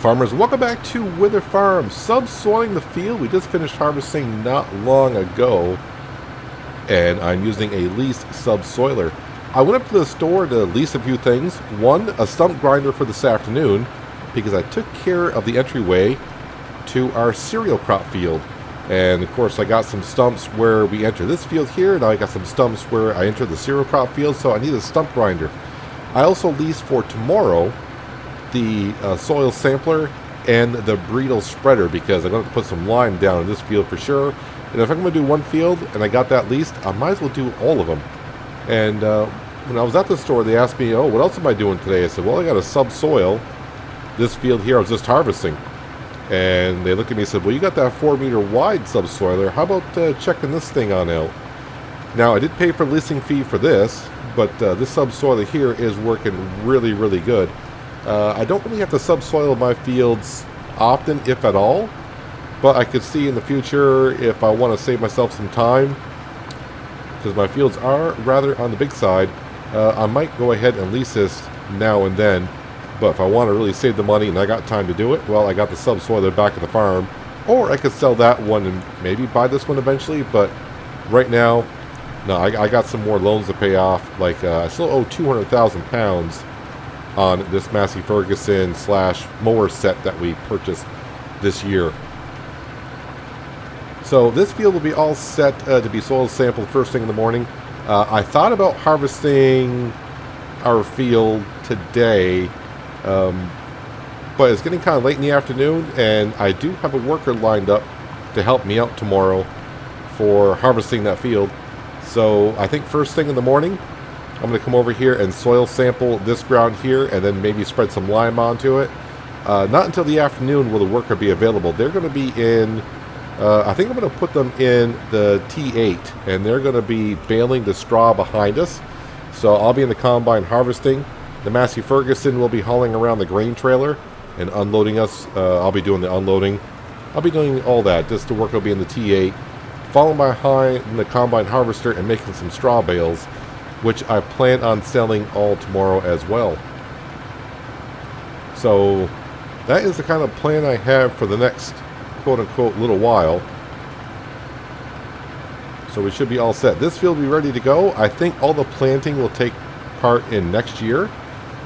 farmers, welcome back to Wyther Farms. Subsoiling the field. We just finished harvesting not long ago, and I'm using a leased subsoiler. I went up to the store to lease a few things. One, a stump grinder for this afternoon, because I took care of the entryway to our cereal crop field. And of course I got some stumps where we enter this field here, and I got some stumps where I enter the cereal crop field, so I need a stump grinder. I also leased for tomorrow the soil sampler and the bridle spreader, because I'm going to put some lime down in this field for sure. And if I'm going to do one field and I got that leased, I might as well do all of them. And when I was at the store, they asked me, oh, what else am I doing today? I said, well, I got to subsoil this field here I was just harvesting. And they looked at me and said, well, you got that 4-meter wide subsoiler. How about checking this thing on out? Now, I did pay for leasing fee for this, but this subsoiler here is working really, really good. I don't really have to subsoil my fields often, if at all, but I could see in the future if I want to save myself some time, because my fields are rather on the big side, I might go ahead and lease this now and then. But if I want to really save the money and I got time to do it, well, I got the subsoiler back at the farm, or I could sell that one and maybe buy this one eventually. But right now, no, I got some more loans to pay off. Like I still owe 200,000 pounds on this Massey Ferguson / mower set that we purchased this year. So this field will be all set to be soil sampled first thing in the morning. I thought about harvesting our field today, but it's getting kind of late in the afternoon, and I do have a worker lined up to help me out tomorrow for harvesting that field. So I think first thing in the morning, I'm going to come over here and soil sample this ground here, and then maybe spread some lime onto it. Not until the afternoon will the worker be available. They're going to be in, I think I'm going to put them in the T8, and they're going to be baling the straw behind us. So I'll be in the combine harvesting. The Massey Ferguson will be hauling around the grain trailer and unloading us. I'll be doing the unloading. I'll be doing all that. Just the work will be in the T8, followed behind the combine harvester and making some straw bales, which I plan on selling all tomorrow as well. So that is the kind of plan I have for the next quote-unquote little while. So we should be all set. This field will be ready to go. I think all the planting will take part in next year.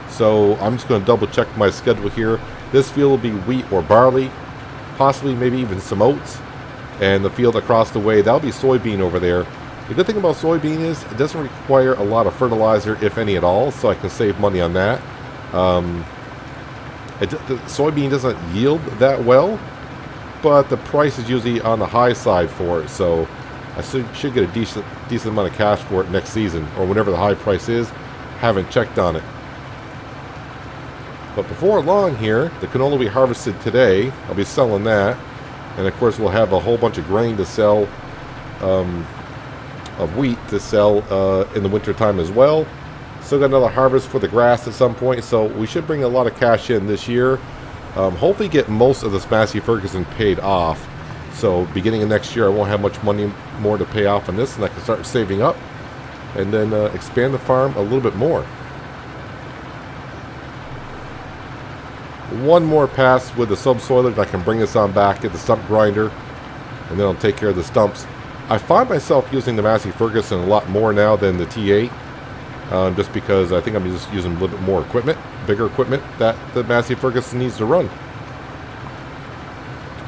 So I'm just going to double check my schedule here. This field will be wheat or barley, possibly maybe even some oats. And the field across the way, that'll be soybean over there. The good thing about soybean is it doesn't require a lot of fertilizer, if any at all, so I can save money on that. The soybean doesn't yield that well, but the price is usually on the high side for it, so I should get a decent amount of cash for it next season, or whenever the high price is. Haven't checked on it. But before long here, the canola will be harvested today. I'll be selling that, and of course we'll have a whole bunch of grain to sell, of wheat to sell in the winter time as well. Still got another harvest for the grass at some point, so we should bring a lot of cash in this year. Hopefully get most of this Massey Ferguson paid off. So beginning of next year I won't have much money more to pay off on this, and I can start saving up and then expand the farm a little bit more. One more pass with the subsoiler, and I can bring this on back, get the stump grinder, and then I'll take care of the stumps. I find myself using the Massey Ferguson a lot more now than the T8, just because I think I'm just using a little bit more equipment, bigger equipment that the Massey Ferguson needs to run.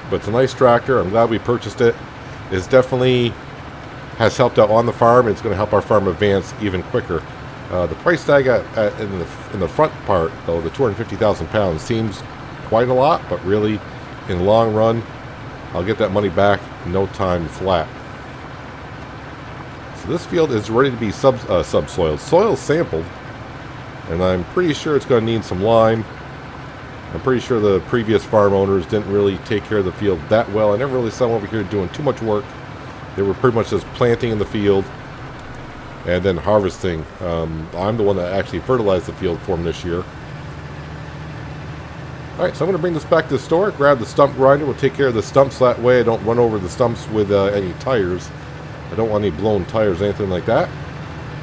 But it's a nice tractor. I'm glad we purchased it. It definitely has helped out on the farm. It's going to help our farm advance even quicker. The price tag in the front part, though, the 250,000 pounds, seems quite a lot, but really, in the long run, I'll get that money back in no time flat. So this field is ready to be subsoiled, soil sampled, and I'm pretty sure it's going to need some lime. I'm pretty sure the previous farm owners didn't really take care of the field that well. I never really saw them over here doing too much work. They were pretty much just planting in the field and then harvesting. I'm the one that actually fertilized the field for them this year. Alright, so I'm going to bring this back to the store, grab the stump grinder. We'll take care of the stumps that way I don't run over the stumps with any tires. I don't want any blown tires or anything like that.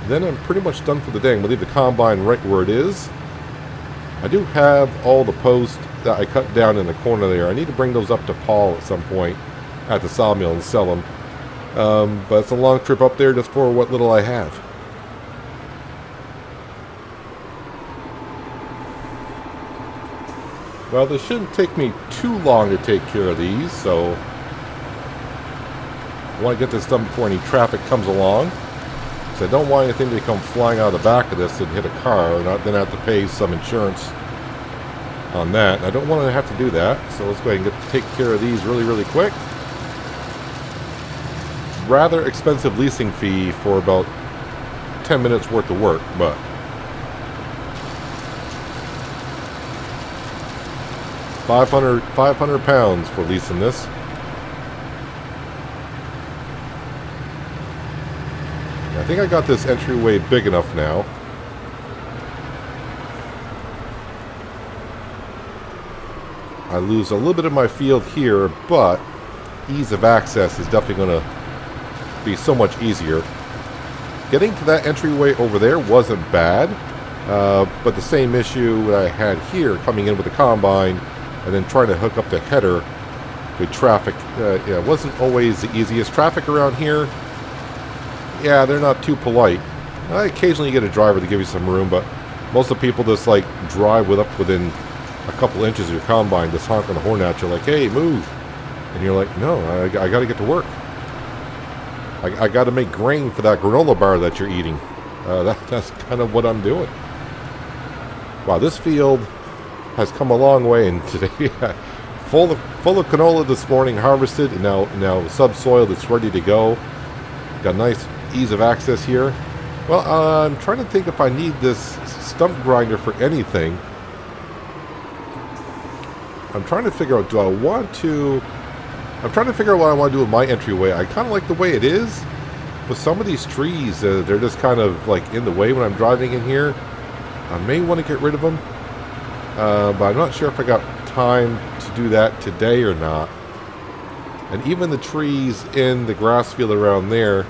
Then I'm pretty much done for the day. I'm going to leave the combine right where it is. I do have all the posts that I cut down in the corner there. I need to bring those up to Paul at some point at the sawmill and sell them. But it's a long trip up there just for what little I have. Well, this shouldn't take me too long to take care of these, so I want to get this done before any traffic comes along. So I don't want anything to come flying out of the back of this and hit a car, and then I have to pay some insurance on that. And I don't want to have to do that, so let's go ahead and take care of these really, really quick. Rather expensive leasing fee for about 10 minutes worth of work, but £500 for leasing this. I think I got this entryway big enough now. I lose a little bit of my field here, but ease of access is definitely going to be so much easier. Getting to that entryway over there wasn't bad, but the same issue that I had here coming in with the combine and then trying to hook up the header with traffic, yeah, it wasn't always the easiest. Traffic around here, yeah, they're not too polite. I occasionally get a driver to give you some room, but most of the people just like drive within a couple inches of your combine, just honking the horn at you like, hey, move. And you're like, no, I got to get to work. I got to make grain for that granola bar that you're eating. That's kind of what I'm doing. Wow, this field has come a long way, and today full of canola this morning, harvested, and now subsoiled. It's ready to go. Got a nice ease of access here. Well, I'm trying to think if I need this stump grinder for anything. I'm trying to figure out, I'm trying to figure out what I want to do with my entryway. I kind of like the way it is, but some of these trees, they're just kind of like in the way when I'm driving in here. I may want to get rid of them, but I'm not sure if I got time to do that today or not. And even the trees in the grass field around there,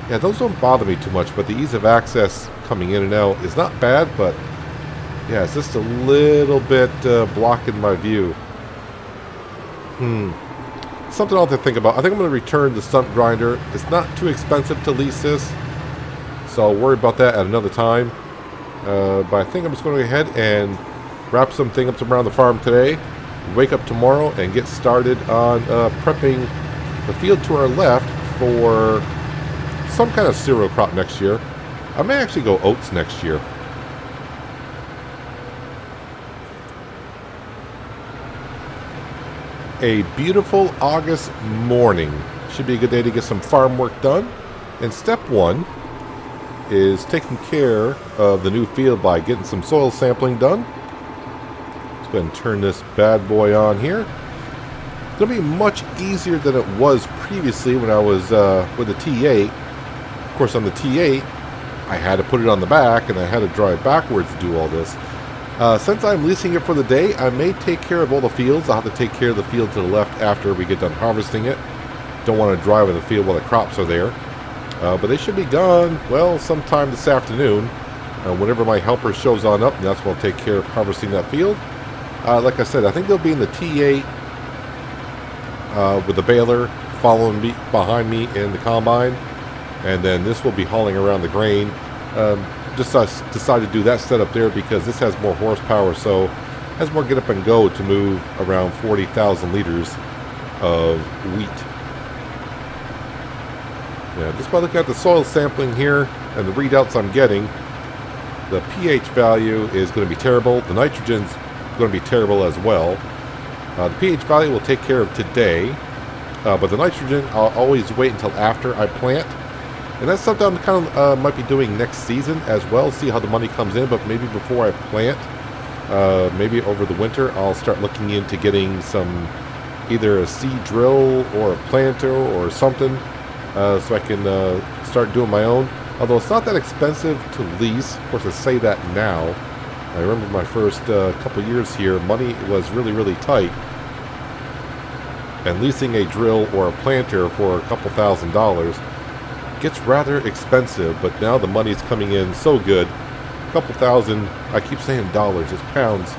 yeah, those don't bother me too much, but the ease of access coming in and out is not bad, but yeah, it's just a little bit blocking my view. Something I'll have to think about. I think I'm going to return the stump grinder. It's not too expensive to lease this, so I'll worry about that at another time. But I think I'm just going to go ahead and wrap some things up around the farm today, wake up tomorrow, and get started on prepping the field to our left for some kind of cereal crop next year. I may actually go oats next year. A beautiful August morning. Should be a good day to get some farm work done. And step one is taking care of the new field by getting some soil sampling done. Let's go ahead and turn this bad boy on here. It's going to be much easier than it was previously when I was with the T8. Of course, on the T8, I had to put it on the back and I had to drive backwards to do all this. Since I'm leasing it for the day, I may take care of all the fields. I'll have to take care of the field to the left after we get done harvesting it. Don't want to drive in the field while the crops are there. But they should be gone, well, sometime this afternoon. Whenever my helper shows on up, and that's when I'll take care of harvesting that field. Like I said, I think they'll be in the T8 with the baler following me behind me in the combine. And then this will be hauling around the grain. Just decided to do that setup there because this has more horsepower, so it has more get up and go to move around 40,000 liters of wheat. Yeah, just by looking at the soil sampling here and the readouts I'm getting, the pH value is going to be terrible. The nitrogen's going to be terrible as well. The pH value we'll take care of today, but the nitrogen I'll always wait until after I plant. And that's something I'm kind of might be doing next season as well, see how the money comes in, but maybe before I plant, maybe over the winter, I'll start looking into getting some, either a seed drill or a planter or something, so I can start doing my own. Although it's not that expensive to lease. Of course, I say that now. I remember my first couple years here, money was really, really tight. And leasing a drill or a planter for a couple $1,000s gets rather expensive, but now the money's coming in so good couple thousand, I keep saying dollars, it's pounds.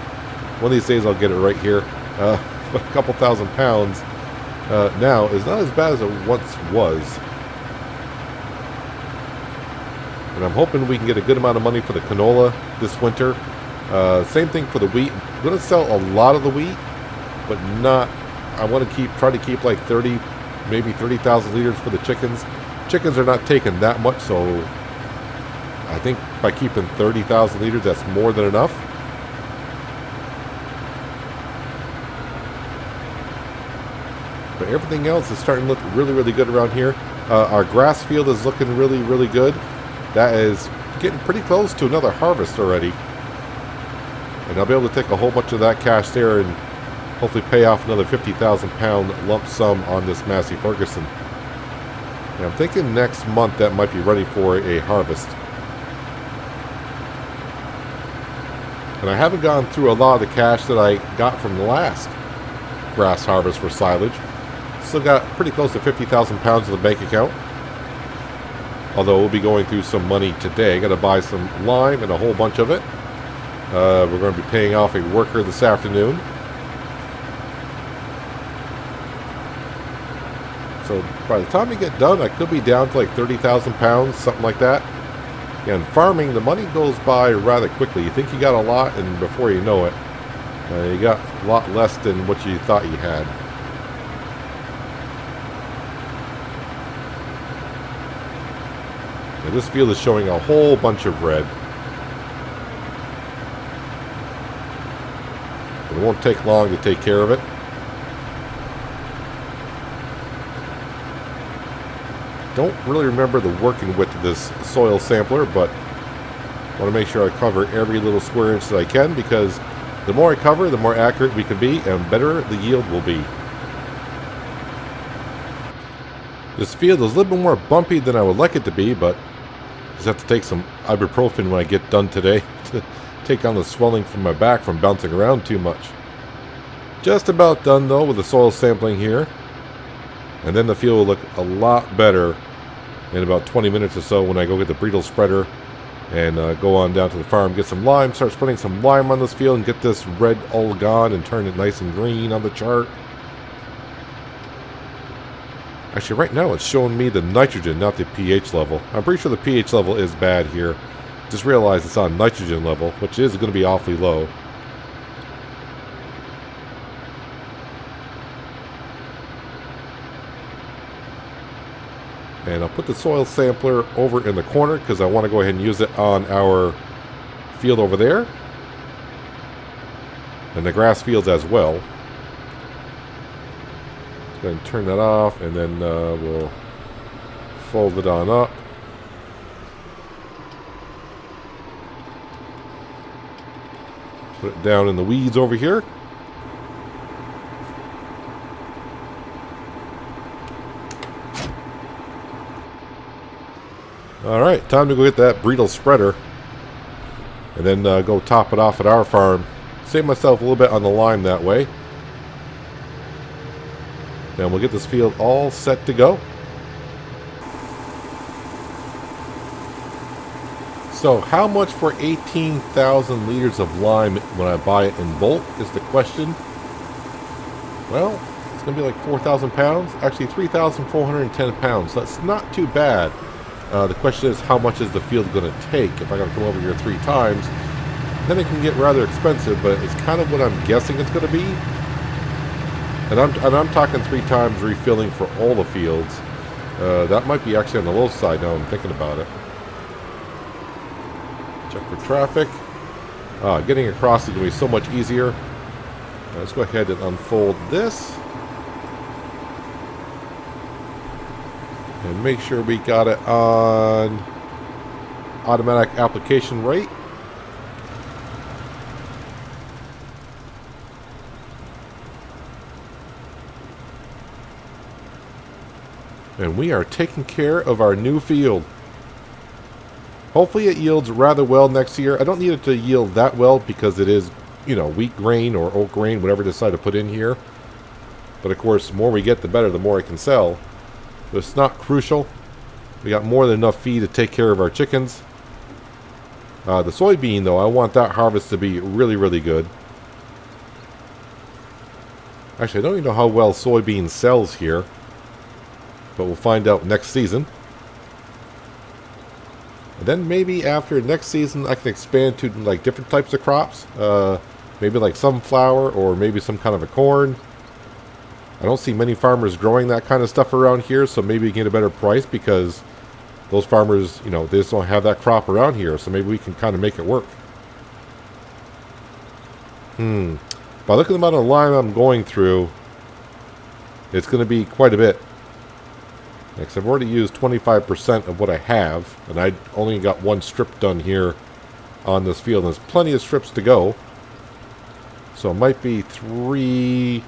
One of these days I'll get it right here. But a couple thousand pounds now is not as bad as it once was. And I'm hoping we can get a good amount of money for the canola this winter. Same thing for the wheat. I'm going to sell a lot of the wheat, but not, I want to try to keep like 30, maybe 30,000 liters for the chickens. Chickens are not taking that much, so I think by keeping 30,000 liters, that's more than enough. But everything else is starting to look really, really good around here. Our grass field is looking really, really good. That is getting pretty close to another harvest already. And I'll be able to take a whole bunch of that cash there and hopefully pay off another 50,000 pound lump sum on this Massey Ferguson. And I'm thinking next month that might be ready for a harvest. And I haven't gone through a lot of the cash that I got from the last grass harvest for silage. Still got pretty close to 50,000 pounds in the bank account. Although we'll be going through some money today. Got to buy some lime and a whole bunch of it. We're going to be paying off a worker this afternoon. So by the time we get done, I could be down to like 30,000 pounds, something like that. And farming, the money goes by rather quickly. You think you got a lot, and before you know it, you got a lot less than what you thought you had. Now, this field is showing a whole bunch of red. But it won't take long to take care of it. Don't really remember the working width of this soil sampler, but I want to make sure I cover every little square inch that I can, because the more I cover, the more accurate we can be, and better the yield will be. This field is a little bit more bumpy than I would like it to be, but I just have to take some ibuprofen when I get done today to take on the swelling from my back from bouncing around too much. Just about done though with the soil sampling here. And then the field will look a lot better in about 20 minutes or so when I go get the bridle spreader and go on down to the farm, get some lime, start spreading some lime on this field and get this red all gone and turn it nice and green on the chart. Actually, right now it's showing me the nitrogen, not the pH level. I'm pretty sure the pH level is bad here. Just realized it's on nitrogen level, which is going to be awfully low. And I'll put the soil sampler over in the corner because I want to go ahead and use it on our field over there. And the grass fields as well. Go ahead and turn that off, and then we'll fold it on up. Put it down in the weeds over here. Alright, time to go get that bridle spreader and then go top it off at our farm. Save myself a little bit on the lime that way. And we'll get this field all set to go. So how much for 18,000 liters of lime when I buy it in bulk is the question. Well, it's going to be like 4,000 pounds. Actually, 3,410 pounds. So that's not too bad. The question is, how much is the field going to take? If I got to come over here 3 times, then it can get rather expensive, but it's kind of what I'm guessing it's going to be. And I'm talking 3 times refilling for all the fields. That might be actually on the low side now I'm thinking about it. Check for traffic. Getting across is going to be so much easier. Let's go ahead and unfold this. And make sure we got it on automatic application rate. And we are taking care of our new field. Hopefully it yields rather well next year. I don't need it to yield that well because it is, you know, wheat grain or oat grain, whatever I decide to put in here. But of course, the more we get, the better, the more I can sell. But it's not crucial. We got more than enough feed to take care of our chickens. The soybean, though, I want that harvest to be really, really good. Actually, I don't even know how well soybean sells here, but we'll find out next season. And then maybe after next season, I can expand to like different types of crops. Maybe like sunflower or maybe some kind of a corn. I don't see many farmers growing that kind of stuff around here, so maybe we can get a better price because those farmers, you know, they just don't have that crop around here, so maybe we can kind of make it work. By looking at the amount of lime I'm going through, it's going to be quite a bit. Because I've already used 25% of what I have, and I only got one strip done here on this field. There's plenty of strips to go. So it might be 3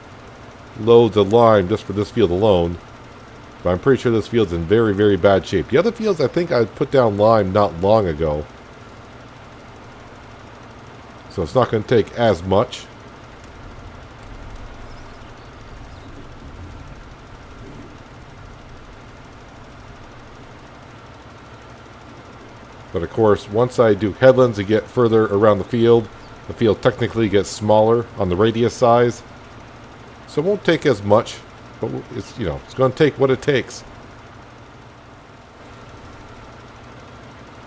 loads of lime just for this field alone. But I'm pretty sure this field's in very, very bad shape. The other fields, I think I put down lime not long ago. So it's not going to take as much. But of course, once I do headlands and get further around the field technically gets smaller on the radius size. So it won't take as much, but it's, you know, it's going to take what it takes.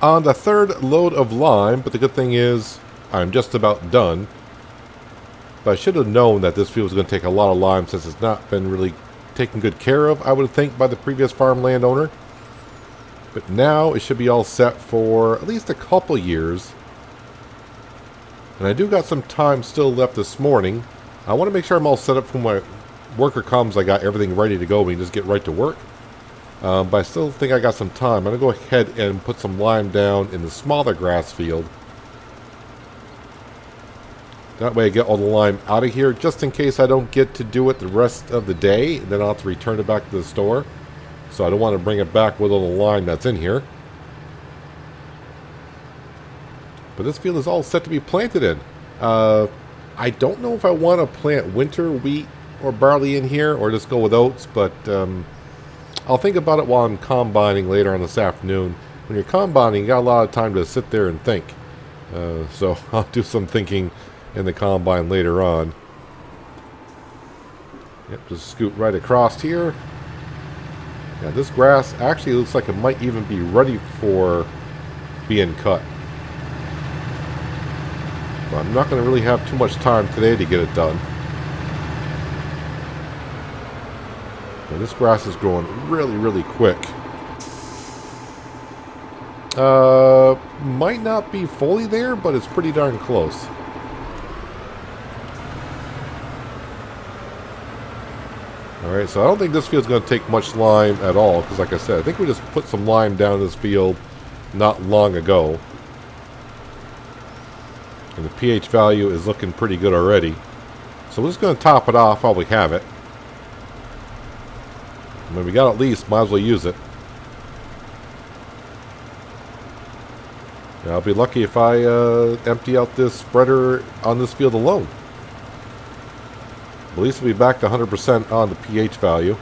On the 3rd load of lime, but the good thing is I'm just about done. But I should have known that this field was going to take a lot of lime since it's not been really taken good care of, I would think, by the previous farm landowner. But now it should be all set for at least a couple years. And I do got some time still left this morning. I want to make sure I'm all set up for when my worker comes. I got everything ready to go. We can just get right to work. But I still think I got some time. I'm going to go ahead and put some lime down in the smaller grass field. That way I get all the lime out of here, just in case I don't get to do it the rest of the day. Then I'll have to return it back to the store. So I don't want to bring it back with all the lime that's in here. But this field is all set to be planted in. I don't know if I want to plant winter wheat or barley in here or just go with oats, but I'll think about it while I'm combining later on this afternoon. When you're combining, you got a lot of time to sit there and think. So I'll do some thinking in the combine later on. Yep, just scoot right across here. Yeah, this grass actually looks like it might even be ready for being cut. But I'm not going to really have too much time today to get it done. And this grass is growing really, really quick. Might not be fully there, but it's pretty darn close. Alright, so I don't think this field's going to take much lime at all, because like I said, I think we just put some lime down in this field not long ago. And the pH value is looking pretty good already. So we're just going to top it off while we have it. And when we got at least, might as well use it. And I'll be lucky if I empty out this spreader on this field alone. At least we'll be back to 100% on the pH value.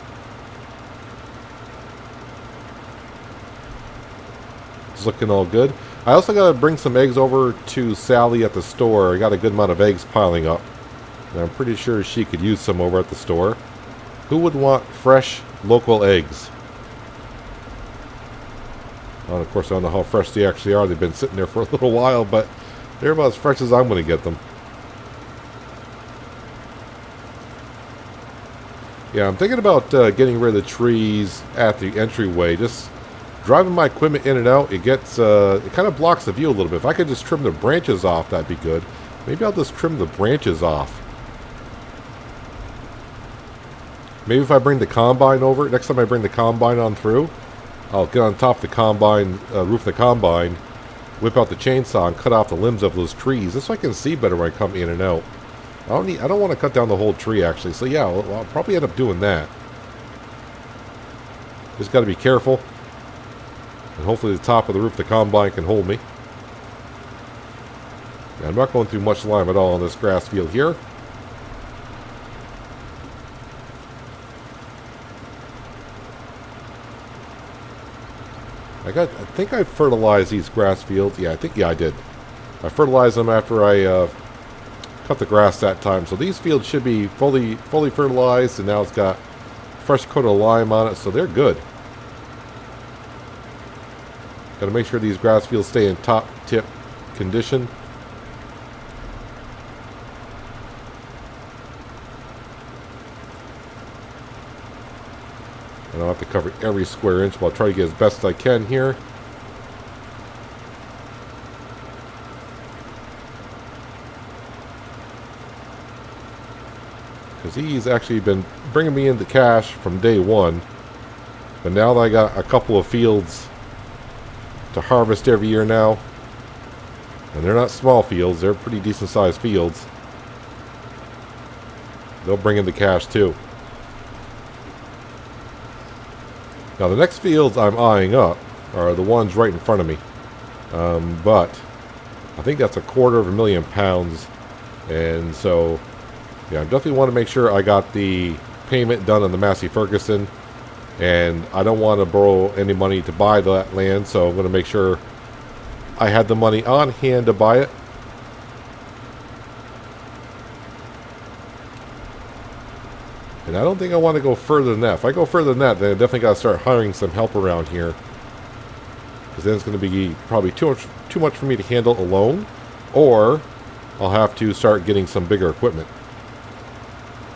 It's looking all good. I also got to bring some eggs over to Sally at the store. I got a good amount of eggs piling up. And I'm pretty sure she could use some over at the store. Who would want fresh, local eggs? Well, of course, I don't know how fresh they actually are. They've been sitting there for a little while, but they're about as fresh as I'm going to get them. Yeah, I'm thinking about getting rid of the trees at the entryway. Just driving my equipment in and out, it gets it kind of blocks the view a little bit. If I could just trim the branches off, that'd be good. Maybe I'll just trim the branches off. Maybe if I bring the combine over, next time I bring the combine on through, I'll get on top of the combine, roof of the combine, whip out the chainsaw and cut off the limbs of those trees, just so I can see better when I come in and out. I don't want to cut down the whole tree, actually. So yeah, I'll probably end up doing that. Just got to be careful. And hopefully the top of the roof of the combine can hold me. Yeah, I'm not going through much lime at all on this grass field here. I think I fertilized these grass fields. Yeah, I did. I fertilized them after I cut the grass that time. So these fields should be fully fertilized, and now it's got fresh coat of lime on it, so they're good. Got to make sure these grass fields stay in top tip condition. And I'll have to cover every square inch, but I'll try to get as best as I can here. Because he's actually been bringing me in the cash from day one. But now that I got a couple of fields to harvest every year now, and they're not small fields, they're pretty decent sized fields, they'll bring in the cash too. Now the next fields I'm eyeing up are the ones right in front of me. But I think that's 250,000 pounds. And so, yeah, I definitely want to make sure I got the payment done on the Massey Ferguson. And I don't want to borrow any money to buy that land, so I'm going to make sure I had the money on hand to buy it. And I don't think I want to go further than that. If I go further than that, then I definitely got to start hiring some help around here. Because then it's going to be probably too much for me to handle alone. Or I'll have to start getting some bigger equipment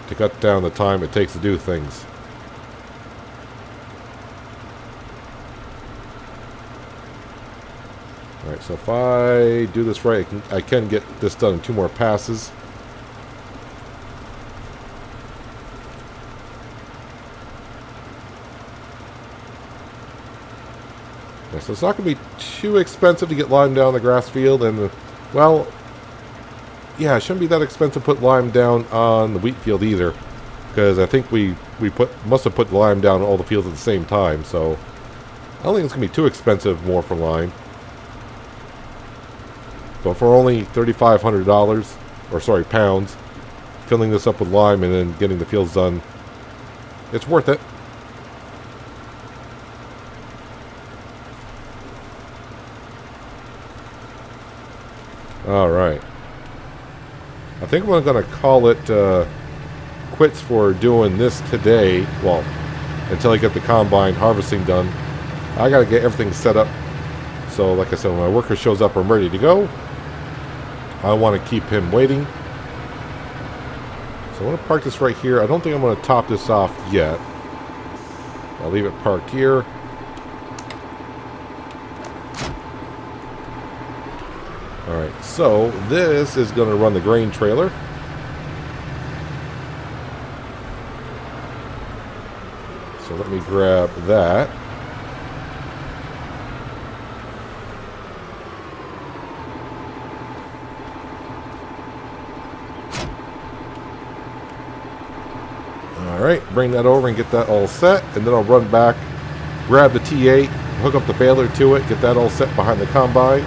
to cut down the time it takes to do things. Alright, so if I do this right, I can get this done in 2 more passes. Yeah, so it's not going to be too expensive to get lime down the grass field, and, well, yeah, it shouldn't be that expensive to put lime down on the wheat field either, because I think we must have put the lime down on all the fields at the same time, so I don't think it's going to be too expensive more for lime. But for only $3,500, or sorry, pounds, filling this up with lime and then getting the fields done, it's worth it. Alright. I think I'm going to call it quits for doing this today. Well, until I get the combine harvesting done. I got to get everything set up. So, like I said, when my worker shows up, I'm ready to go. I want to keep him waiting. So I want to park this right here. I don't think I'm going to top this off yet. I'll leave it parked here. Alright, so this is going to run the grain trailer. So let me grab that. Alright, bring that over and get that all set, and then I'll run back, grab the T8, hook up the baler to it, get that all set behind the combine,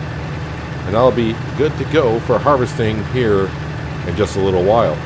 and I'll be good to go for harvesting here in just a little while.